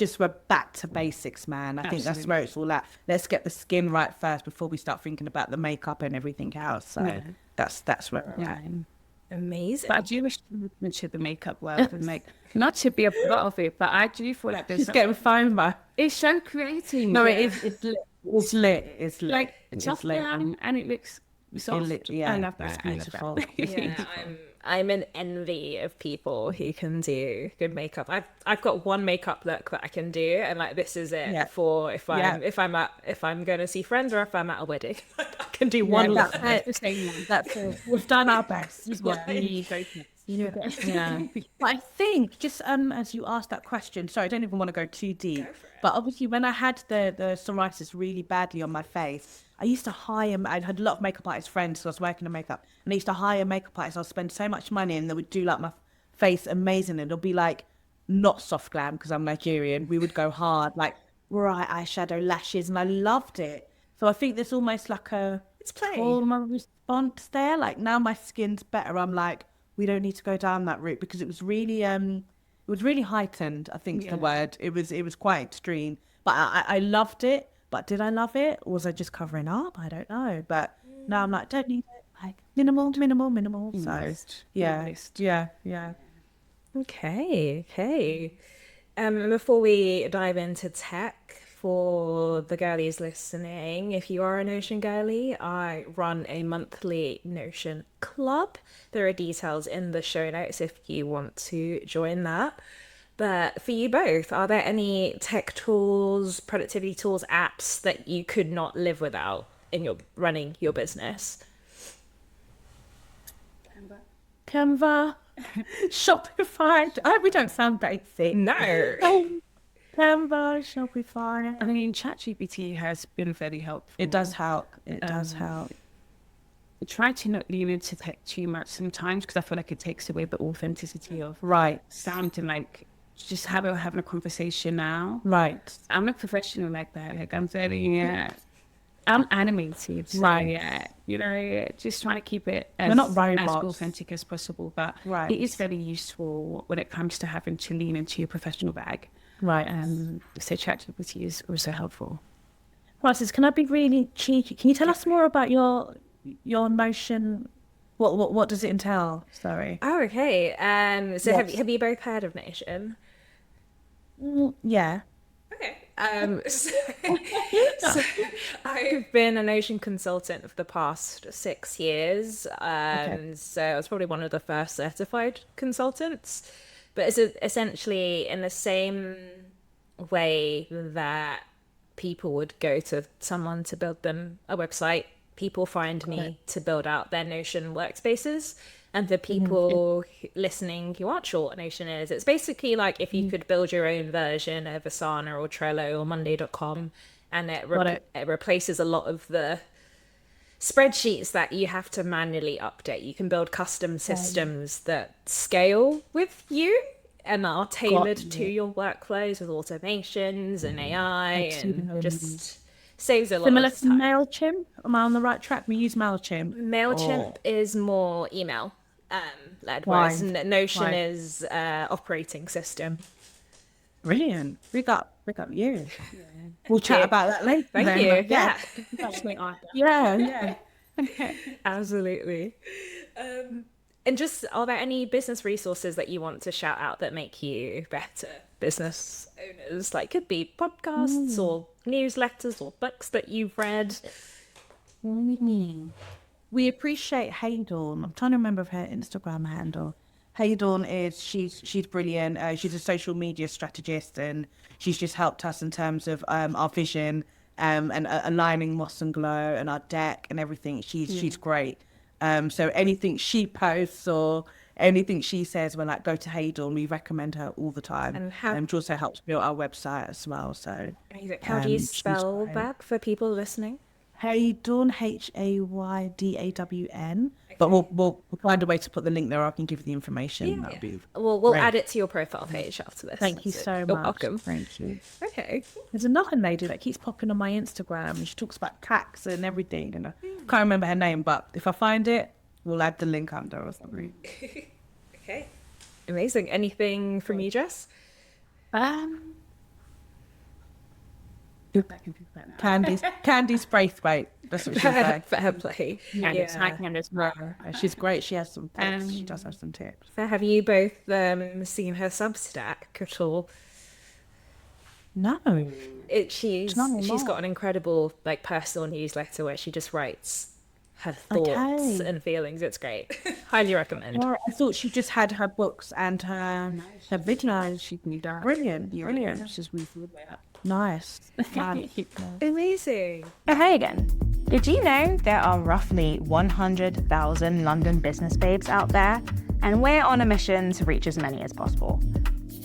back to basics, man. I think that's where it's all at. Let's get the skin right first before we start thinking about the makeup and everything else. So that's where we're at. Amazing. But I do wish to mention the makeup world and like, not to be a part of it, but I do feel like there's Just getting FOMO. It's so creative. No, it is. It's lit. It's lit. Like, it's just lit. And it looks soft. I love that. It's beautiful. Yeah, I'm in envy of people who can do good makeup. I've got one makeup look that I can do, and like this is it for if I'm going to see friends or if I'm at a wedding. I can do one lap. That's it. That's it. We've done our best. Yeah. But I think just as you asked that question, sorry, I don't even want to go too deep. But obviously, when I had the psoriasis really badly on my face, I used to hire. I had a lot of makeup artist friends, so I was working on makeup, and I used to hire makeup artists. I'll spend so much money, and they would do like my face amazing. It'll be like not soft glam because I'm Nigerian. We would go hard, like bright eyeshadow, lashes, and I loved it. So I think there's almost like It's play. trauma response there. Like now my skin's better. I'm like, we don't need to go down that route because it was really heightened. I think is the word. It was quite extreme, but I loved it. But did I love it? Or was I just covering up? I don't know. But now I'm like, don't need it. Like minimal. So yeah. Okay. Before we dive into tech, for the girlies listening, if you are a Notion girly, I run a monthly Notion club. There are details in the show notes if you want to join that. But for you both, are there any tech tools, productivity tools, apps that you could not live without in your running your business? Canva, Shopify. We don't sound basic. No. Canva, Shopify. I mean, ChatGPT has been very helpful. It does help. It does help. I try to not lean into tech too much sometimes because I feel like it takes away the authenticity of Right. sounding like just having a conversation now. Right. I'm a professional like that. Like I'm very, I'm animated. So, Right. Just trying to keep it as, We're not as robots. authentic as possible. But Right. it is very useful when it comes to having to lean into your professional bag. Right. So ChatGPT is also helpful. Francis, can I be really cheeky? Can you tell us more about your Notion? What does it entail? Sorry. Oh, okay. So Yes. have you both heard of Notion? Yeah. Okay. So I've been a Notion consultant for the past 6 years. So I was probably one of the first certified consultants. But it's essentially in the same way that people would go to someone to build them a website, people find me to build out their Notion workspaces. And for people listening who aren't sure what Notion is, it's basically like if you could build your own version of Asana or Trello or Monday.com, and it replaces a lot of the spreadsheets that you have to manually update. You can build custom systems that scale with you and are tailored to your workflows with automations and AI and just saves a lot Similar of to time. MailChimp? Am I on the right track? We use MailChimp. MailChimp is more email led, whereas Notion is operating system. Brilliant. Big up you. We'll chat about that later. Thank then. you. Yeah. Yeah. Absolutely. And just, are there any business resources that you want to shout out that make you better business owners? Like, could be podcasts or newsletters or books that you've read. We appreciate Haydawn. I'm trying to remember her Instagram handle. Haydawn is she's brilliant. She's a social media strategist, and she's just helped us in terms of our vision and aligning Moss and Glow and our deck and everything. She's great. So anything she posts or anything she says, we're like, go to Haydawn. We recommend her all the time. And she also helps build our website as well. So how do you spell that for people listening? Haydawn, Haydawn. But we'll find a way to put the link there. I can give you the information. That'll be we'll great. add it to your profile page after this. Thank you so much. You're welcome. Thank you. Okay. There's another lady that keeps popping on my Instagram, and she talks about tax and everything, and I can't remember her name, but if I find it, we'll add the link under or something. Okay. Amazing. Anything from you, Jess? Candy's Braithwaite. That's what she said. Fair play. She's great. She has some tips. She does have some tips. Fair. Have you both seen her Substack at all? No. She's got an incredible personal newsletter where she just writes her thoughts and feelings. It's great. Highly recommend. Well, I thought she just had her books and her videos. She can do that. Brilliant. She's really good. Nice. Amazing. Hey again. Did you know there are roughly 100,000 London business babes out there? And we're on a mission to reach as many as possible.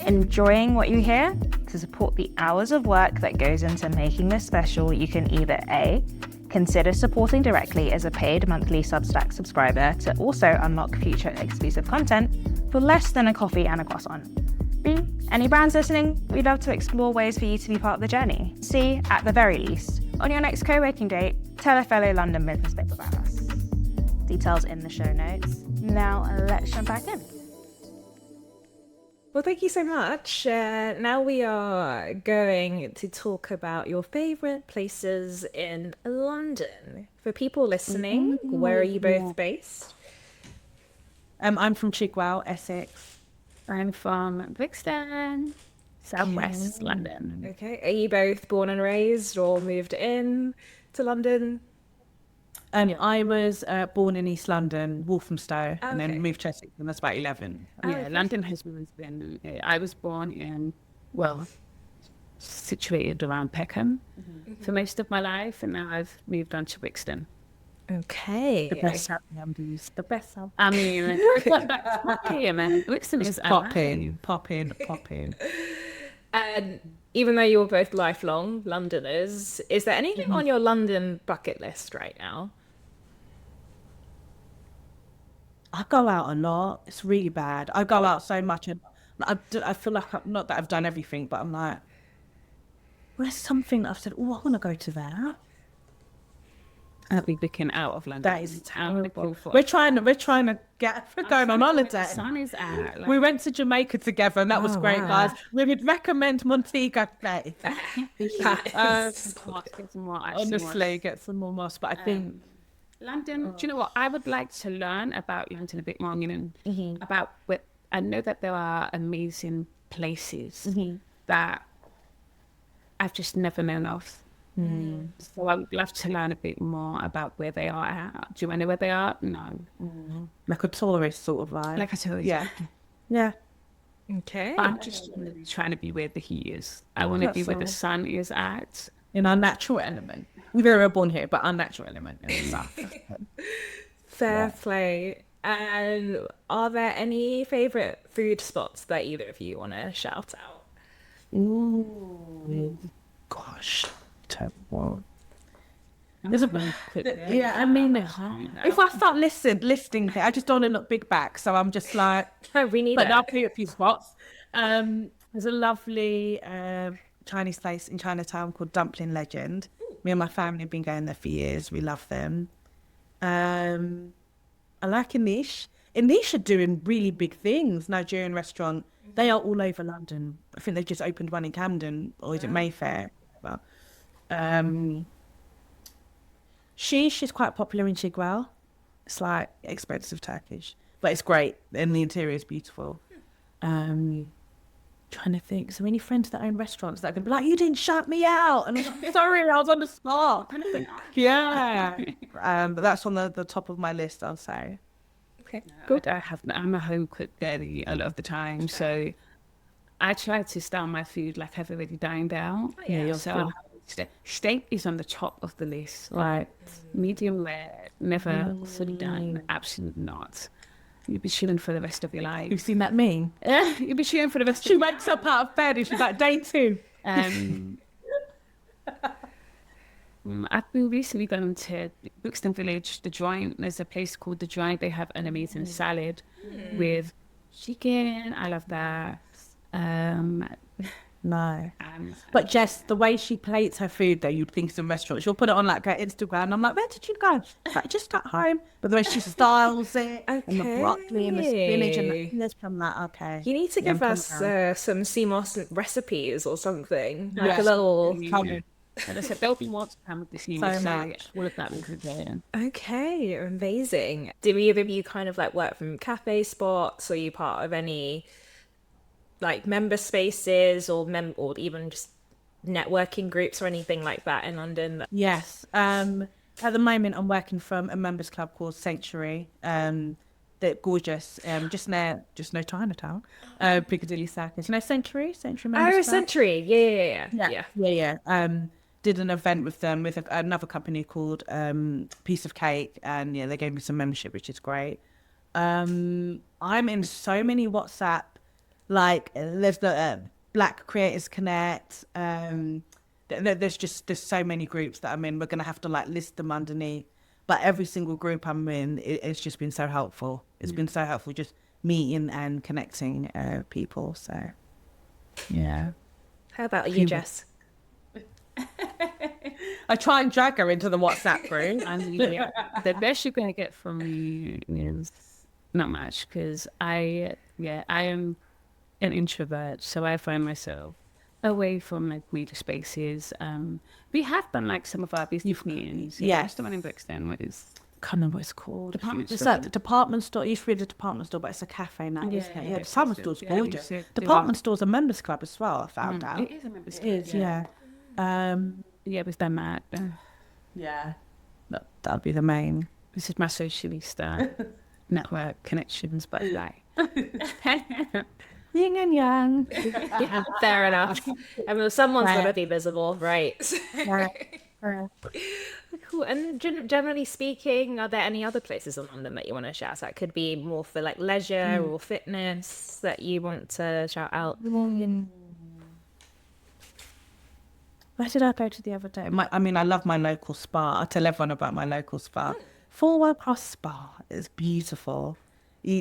Enjoying what you hear? To support the hours of work that goes into making this special, you can either A, consider supporting directly as a paid monthly Substack subscriber to also unlock future exclusive content for less than a coffee and a croissant. B, any brands listening? We'd love to explore ways for you to be part of the journey. C, at the very least, on your next co-working date, tell a fellow London business babe about us. Details in the show notes. Now let's jump back in. Well, thank you so much. Now we are going to talk about your favourite places in London. For people listening, where are you both based? I'm from Chigwell, Essex. I'm from Brixton, Southwest London. Okay. Are you both born and raised or moved in to London? I was born in East London, Walthamstow, and Okay. then moved to Essex when I was about 11. Yeah, London has always been. I was born in, situated around Peckham for most of my life, and now I've moved on to Brixton. Okay. The best South London's the best South. I mean, it's here, man. Brixton is Pop in. And even though you're both lifelong Londoners, is there anything on your London bucket list right now? I go out a lot. It's really bad. I go out so much, and I feel like not that I've done everything, but I'm like, where's something that I've said, oh, I want to go to that. I'll be looking out of London. That is terrible. terrible. We're trying to we're going on holiday. The sun is out. Like, We went to Jamaica together, and that was great, wow. guys. We would recommend Montego Bay. Honestly, get some more moss. But I think London, do you know what? I would like to learn about London a bit more, about what I know that there are amazing places that I've just never known of. So I would love to learn a bit more about where they are at. Do I know where they are? No. like a tourist sort of vibe. Like I told you. yeah, yeah. Okay. I'm just trying to be where the heat is. I want to be where the sun is at. In our natural element. We were born here, but our natural element and stuff. Fair play. And are there any favourite food spots that either of you want to shout out? Ooh, gosh, terrible. There's a yeah. I mean, if I start listing here, I just don't want to look big back. So I'm just like, We need but it. I'll put a few spots. There's a lovely Chinese place in Chinatown called Dumpling Legend. Me and my family have been going there for years. We love them. I like Anish. Anish are doing really big things. Nigerian restaurant. They are all over London. I think they've just opened one in Camden, or is it Mayfair? But, Sheesh is quite popular in Chigwell. It's like expensive Turkish, but it's great, and the interior is beautiful. Trying to think, so many friends that own restaurants that are gonna be like, you didn't shut me out, and I'm like, sorry, I was on the spot. Yeah. But that's on the top of my list, I'll say. Okay. I'm a home cook girly a lot of the time, so I try to style my food like I've already dined out. yeah. So steak is on the top of the list. Like medium rare, never fully done. Absolutely not. You'll be chilling for the rest of your life. You've seen that meme? You'll be chilling for the rest She of wakes up out of bed and she's like, day 2. I've been recently going to Brixton Village, The Joint. There's a place called The Joint. They have an amazing salad with chicken. I love that. No. But Jess, the way she plates her food, though, you'd think it's a restaurant. She'll put it on like her Instagram. And I'm like, where did you go? Like, just at home. But the way she styles it, and the broccoli and the spinach, and I'm like, okay. You need to give us some CMOS recipes or something. Like a little... And I said, there'll be more to come with this new So much. All of that will be there. Okay, amazing. Do either of you kind of like work from cafe spots? Or are you part of any like member spaces or even just networking groups or anything like that in London? Yes. At the moment, I'm working from a members club called Sanctuary. They're gorgeous. Just near Chinatown, Piccadilly Circus. You know Sanctuary Oh, Members Club? Century. Yeah. Yeah. did an event with them with another company called Piece of Cake, and yeah, they gave me some membership, which is great. I'm in so many WhatsApp, like there's the Black Creators Connect. There's so many groups that I'm in. We're gonna have to like list them underneath, but every single group I'm in, it's just been so helpful. It's been so helpful just meeting and connecting people. So yeah. How about you, Jess? I try and drag her into the WhatsApp group. And the best you're going to get from me is not much, because I am an introvert, so I find myself away from like media spaces. We have done like some of our business meetings. Yes. The one in Brixton was Can't remember what it's called. Department It's store. like the department store. It used to be the department store, but it's a cafe now, isn't it? Yeah, yes, department yes, store's yeah, we gorgeous. should do Department that. store's a members club as well, I found out. It is a member's It is, yeah. Yeah, we've done that. Yeah. That'll be the main. This is my socialista network connections, but like Yin and yang. Yeah, fair enough. I mean, someone's got to be visible, right? Cool. And generally speaking, are there any other places in London that you want to shout out? Could be more for like leisure or fitness that you want to shout out. Where did I go to the other day? I love my local spa. I tell everyone about my local spa. Forward Cross Spa is beautiful.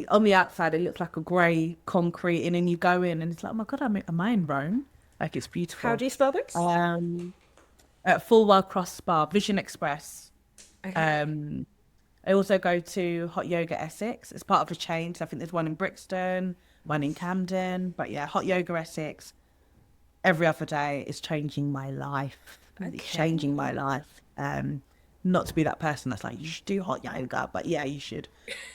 On the outside, it looks like a grey concrete, and then you go in, and it's like, oh my god, am I in Rome? Like, it's beautiful. How do you spell this? At Full Cross Spa, Vision Express. Okay. I also go to Hot Yoga Essex. It's part of a chain. So I think there's one in Brixton, one in Camden. But yeah, Hot Yoga Essex. Every other day is changing my life. It's changing my life. Not to be that person that's like, you should do hot yoga, but yeah, you should.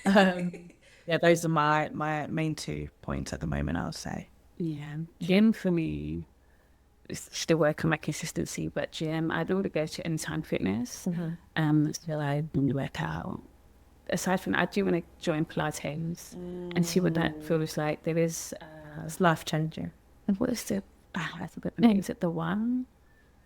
Yeah, those are my main 2 points at the moment, I would say. yeah, gym for me is still working on my consistency, but gym, I'd already go to Anytime Fitness. So I work out. Aside from that, I do want to join Pilates and see what that feels like. There is It's life changing. and what is the that's a bit name? Is it The One?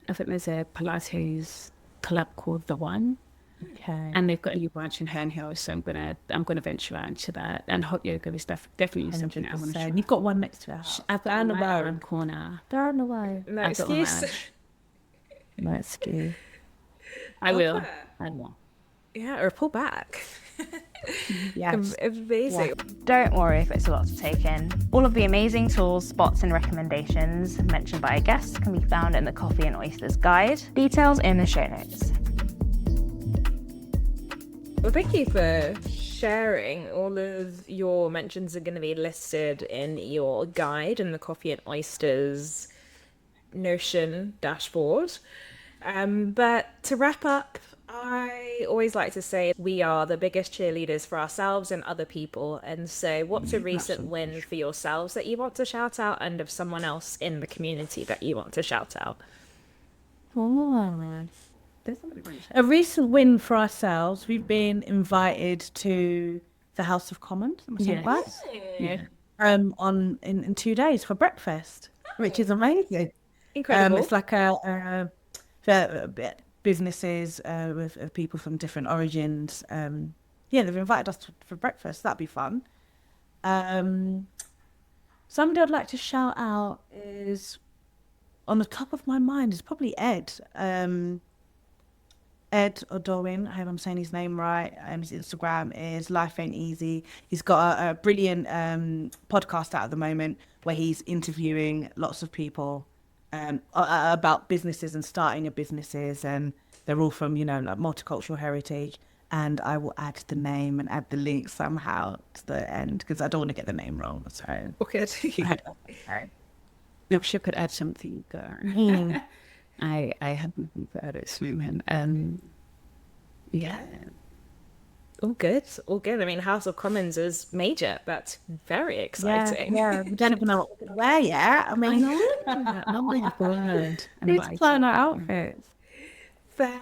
I think there's a Pilates club called The One, Okay. and they've got a new branch in Herne Hill, so I'm gonna venture out into that. And hot yoga is definitely something I want to try. You've got one next to us. I've got Down the my road. own corner. Down the way. No I've got one excuse. lounge. No excuse. I will. I will. Yeah, or pull back. Yes. Amazing. Don't worry if it's a lot to take in. All of the amazing tools, spots, and recommendations mentioned by our guests can be found in the Coffee and Oysters guide. Details in the show notes. Well, thank you for sharing. All of your mentions are going to be listed in your guide in the Coffee and Oysters Notion dashboard. But to wrap up, I always like to say we are the biggest cheerleaders for ourselves and other people. And so what's a recent win for yourselves that you want to shout out, and of someone else in the community that you want to shout out? A recent win for ourselves. We've been invited to the House of Commons. Am I saying it right? Yeah. In 2 days for breakfast, which is amazing. Incredible. It's like a businesses with people from different origins. Yeah, they've invited us for breakfast. That'd be fun. Somebody I'd like to shout out is, on the top of my mind, is probably Ed. Ed O'Doin, I hope I'm saying his name right. His Instagram is Life Ain't Easy. He's got a brilliant podcast out at the moment where he's interviewing lots of people about businesses and starting a businesses, and they're all from, like multicultural heritage. And I will add the name and add the link somehow to the end, because I don't want to get the name wrong. So Okay. I'm sure could add something there. I haven't heard it swimming. Yeah. All good. All good. I mean, House of Commons is major. That's very exciting. Yeah, we don't even know what we're going to wear yet. I mean, Oh my god. need to plan our outfits. Fair.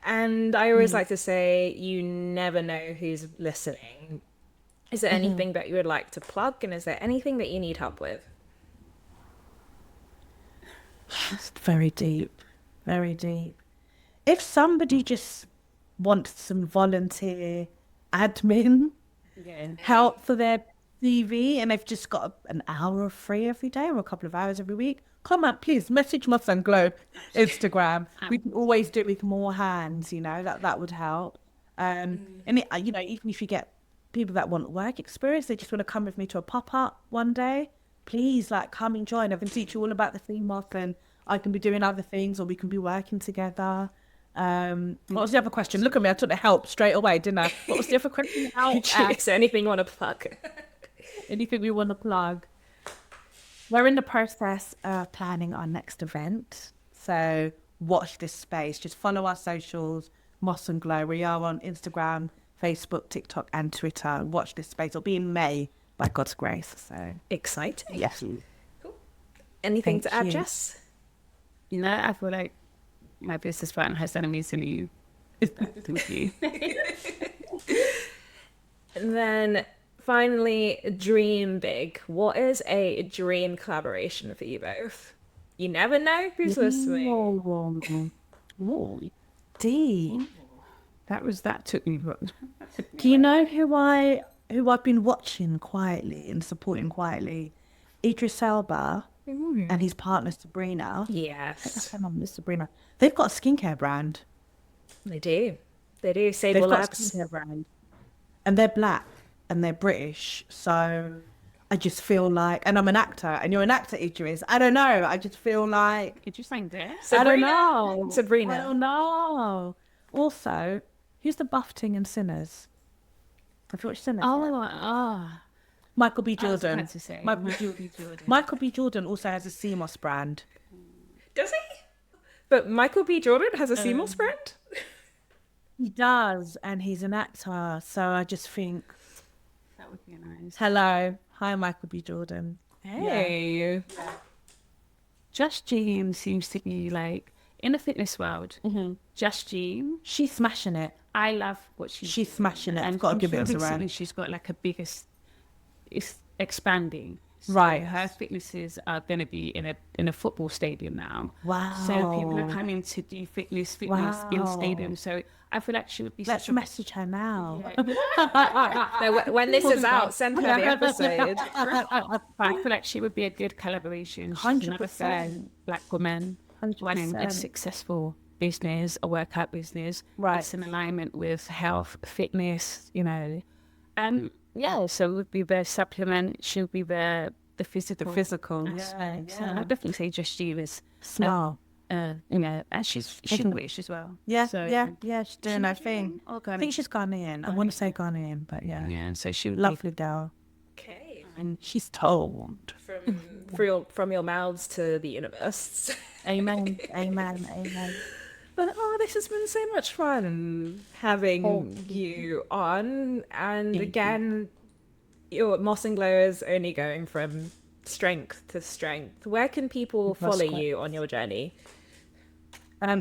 And I always like to say, you never know who's listening. Is there anything that you would like to plug, and is there anything that you need help with? It's very deep. Very deep. If somebody just wants some volunteer admin help for their CV and they've just got an hour free every day or a couple of hours every week, come on, please message Moss and Glow Instagram. We can always do it with more hands, that would help. And even if you get people that want work experience, they just want to come with me to a pop-up one day, please come and join. I can teach you all about the theme off, and I can be doing other things, or we can be working together. What was the other question? Look at me, I took the help straight away, didn't I? What was the other question? Is there anything you want to plug? Anything we want to plug? We're in the process of planning our next event, so watch this space. Just follow our socials, Moss and Glow. We are on Instagram, Facebook, TikTok and Twitter. Watch this space. It'll be in May, by God's grace. So Exciting. yes. Cool. Anything Thank to add, you. Jess? I feel like my business partner has done amazingly with you. And then finally, dream big. What is a dream collaboration for you both? You never know who's listening. Deep. That took me. Do you know who I've been watching quietly and supporting quietly? Idris Elba and his partner Sabrina. Yes, Sabrina. They've got a skincare brand. they do. They do. They've Sable got a Labs. skincare brand, and they're black and they're British. So I just feel like, and I'm an actor, and you're an actor, Idris. I don't know. I just feel like Did you saying this? I don't know. Sabrina. I don't know. Also, who's the buff thing in Sinners? Have you watched Sinners? Michael B. Jordan. about to say. Michael B. Jordan also has a CMOS brand. Does he? But Michael B. Jordan has a CMOS brand? He does, and he's an actor. So I just think, That would be nice. hello, hi, Michael B. Jordan. Hey. Just Jean seems to be in the fitness world. Just Jean, She's smashing it. I love what She's smashing it. I've and got to give it a recently run. she's got a biggest. It's expanding. So Right. her fitnesses are going to be in a football stadium now. Wow. So people are coming to do fitness in Wow. stadiums. So I feel like she would be Let's such a message her now. No, when this is out, send her the episode. I feel like she would be a good collaboration. She's another 100%. Black woman running a 100%. successful business, a workout business. Right. It's in alignment with health, fitness, And so it would be the supplement, she'll be the physical. Yeah. So I'd definitely say Just You is Smart. and she's English as well. Yeah, So, yeah, she's doing her thing. I think she's Ghanaian. I want to say Ghanaian, but yeah. Yeah, so she would Lovely girl. Okay. And she's told. From your mouths to the universe. Amen, amen, amen. But this has been so much fun having you on. And again, your Moss and Glow is only going from strength to strength. Where can people follow you on your journey?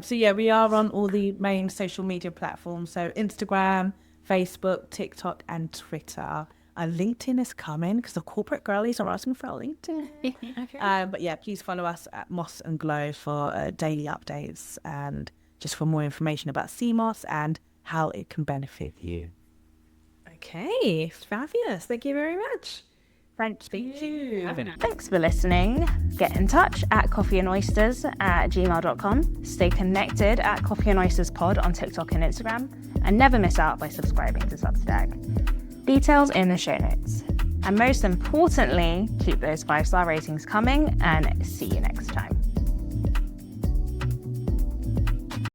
So yeah, we are on all the main social media platforms. So Instagram, Facebook, TikTok, and Twitter. LinkedIn is coming because the corporate girlies are asking for a LinkedIn. But yeah, please follow us at Moss and Glow for daily updates and just for more information about CMOS and how it can benefit you. Okay, fabulous. Thank you very much. Thank you. Thanks for listening. Get in touch at coffeeandoysters@gmail.com. Stay connected at Coffee and Oysters Pod on TikTok and Instagram. And never miss out by subscribing to Substack. Details in the show notes. And most importantly, keep those 5-star ratings coming and see you next time.